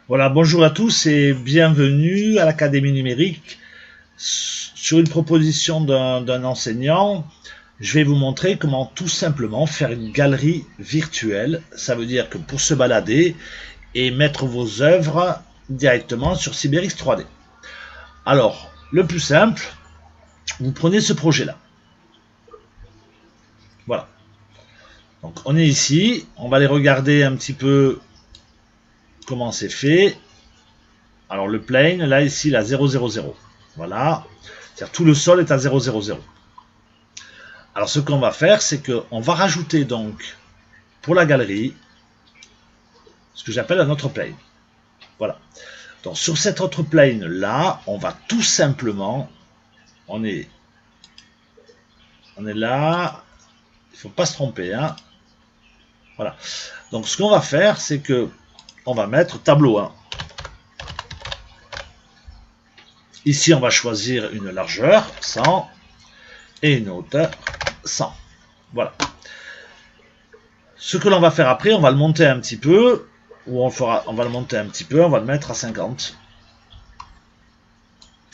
Voilà, bonjour à tous et bienvenue à l'Académie numérique. Sur une proposition d'un enseignant, je vais vous montrer comment tout simplement faire une galerie virtuelle. Ça veut dire que pour se balader et mettre vos œuvres directement sur CyberX 3D. Alors, le plus simple, vous prenez ce projet-là. Voilà. Donc on est ici, on va aller regarder un petit peu comment c'est fait. Alors le plane, là ici, il a 0,00. Voilà. C'est-à-dire tout le sol est à 0,00. Alors ce qu'on va faire, c'est qu'on va rajouter donc pour la galerie ce que j'appelle un autre plane. Voilà. Donc sur cet autre plane là, on va tout simplement, on est là, il ne faut pas se tromper, hein. Voilà. Donc ce qu'on va faire, c'est que on va mettre tableau 1. Ici, on va choisir une largeur 100 et une hauteur 100. Voilà. Ce que l'on va faire après, on va le monter un petit peu, ou on va le monter un petit peu, on va le mettre à 50.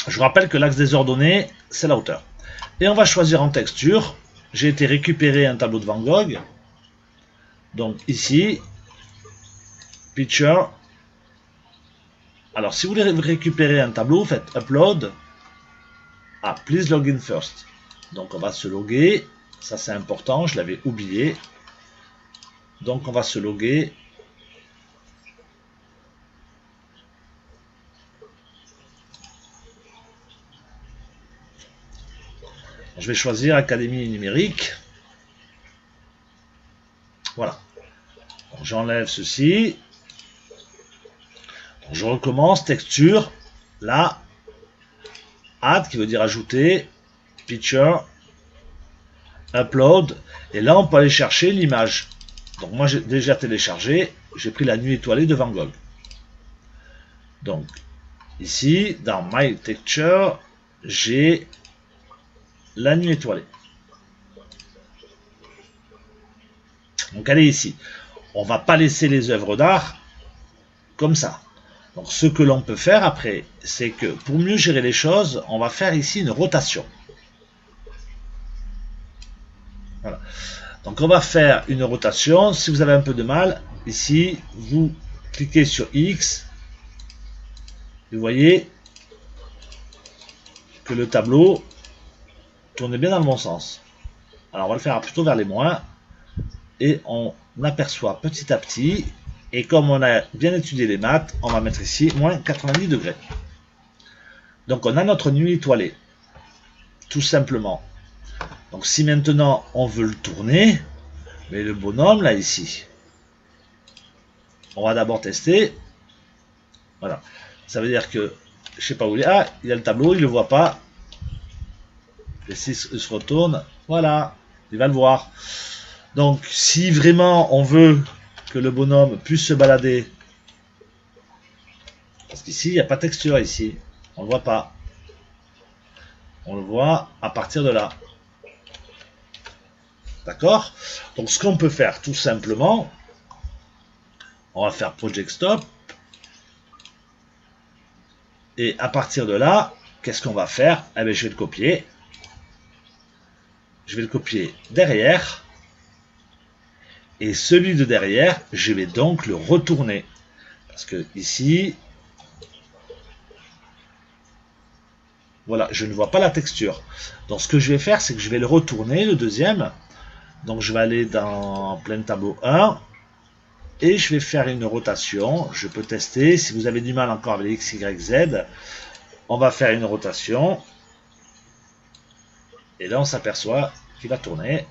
Je vous rappelle que l'axe des ordonnées, c'est la hauteur. Et on va choisir en texture. J'ai été récupérer un tableau de Van Gogh. Donc ici, Picture. Alors si vous voulez récupérer un tableau, faites Upload. Ah, Please login first. Donc on va se loguer. Ça c'est important, je l'avais oublié. Donc on va se loguer. Je vais choisir Académie numérique. Voilà. J'enlève ceci. Donc, je recommence, texture. Là, add qui veut dire ajouter. Picture. Upload. Et là, on peut aller chercher l'image. Donc moi, j'ai déjà téléchargé. J'ai pris la nuit étoilée de Van Gogh. Donc, ici, dans My Texture, j'ai la nuit étoilée. Donc elle est ici. On ne va pas laisser les œuvres d'art comme ça. Donc ce que l'on peut faire après, c'est que pour mieux gérer les choses, on va faire ici une rotation. Voilà. Donc on va faire une rotation. Si vous avez un peu de mal, ici, vous cliquez sur X. Vous voyez que le tableau tourne bien dans le bon sens. Alors on va le faire plutôt vers les moins. Et on aperçoit petit à petit, et comme on a bien étudié les maths, on va mettre ici moins 90 degrés. Donc on a notre nuit étoilée, tout simplement. Donc si maintenant on veut le tourner, mais le bonhomme là ici, on va d'abord tester. Voilà, ça veut dire que, je sais pas où il est, ah, il y a le tableau, il ne le voit pas. Et s'il se retourne, voilà, il va le voir. Donc, si vraiment on veut que le bonhomme puisse se balader, parce qu'ici, il n'y a pas de texture, ici, on ne le voit pas. On le voit à partir de là. D'accord? Donc, ce qu'on peut faire, tout simplement, on va faire Project Stop. Et à partir de là, qu'est-ce qu'on va faire? Eh bien, je vais le copier. Je vais le copier derrière. Et celui de derrière, je vais donc le retourner. Parce que ici, voilà, je ne vois pas la texture. Donc ce que je vais faire, c'est que je vais le retourner, le deuxième. Donc je vais aller dans plein tableau 1. Et je vais faire une rotation. Je peux tester. Si vous avez du mal encore avec X, Y, Z, on va faire une rotation. Et là, on s'aperçoit qu'il va tourner.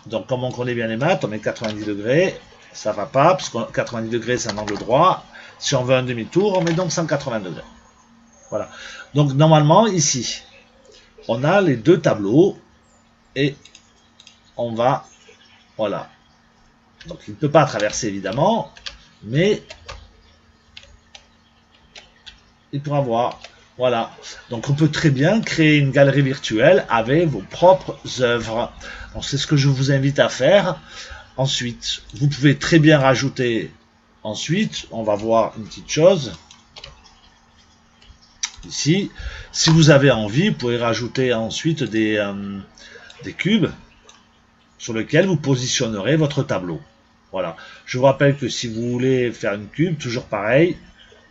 Donc comme on connaît bien les maths, on met 90 degrés, ça va pas, parce que 90 degrés c'est un angle droit. Si on veut un demi-tour, on met donc 180 degrés. Voilà. Donc normalement, ici, on a les deux tableaux, et on va, voilà. Donc il ne peut pas traverser évidemment, mais il pourra voir. Voilà. Donc on peut très bien créer une galerie virtuelle avec vos propres œuvres. Donc c'est ce que je vous invite à faire. Ensuite, vous pouvez très bien rajouter. Ensuite, on va voir une petite chose. ici. Si vous avez envie, vous pouvez rajouter ensuite des cubes sur lesquels vous positionnerez votre tableau. Voilà. Je vous rappelle que si vous voulez faire une cube, toujours pareil,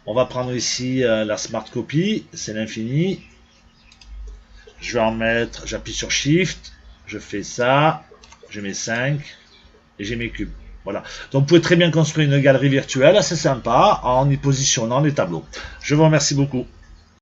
on va prendre ici la Smart Copy, c'est l'infini. Je vais en mettre, j'appuie sur Shift, je fais ça, je mets 5 et j'ai mes cubes. Voilà. Donc vous pouvez très bien construire une galerie virtuelle assez sympa en y positionnant les tableaux. Je vous remercie beaucoup.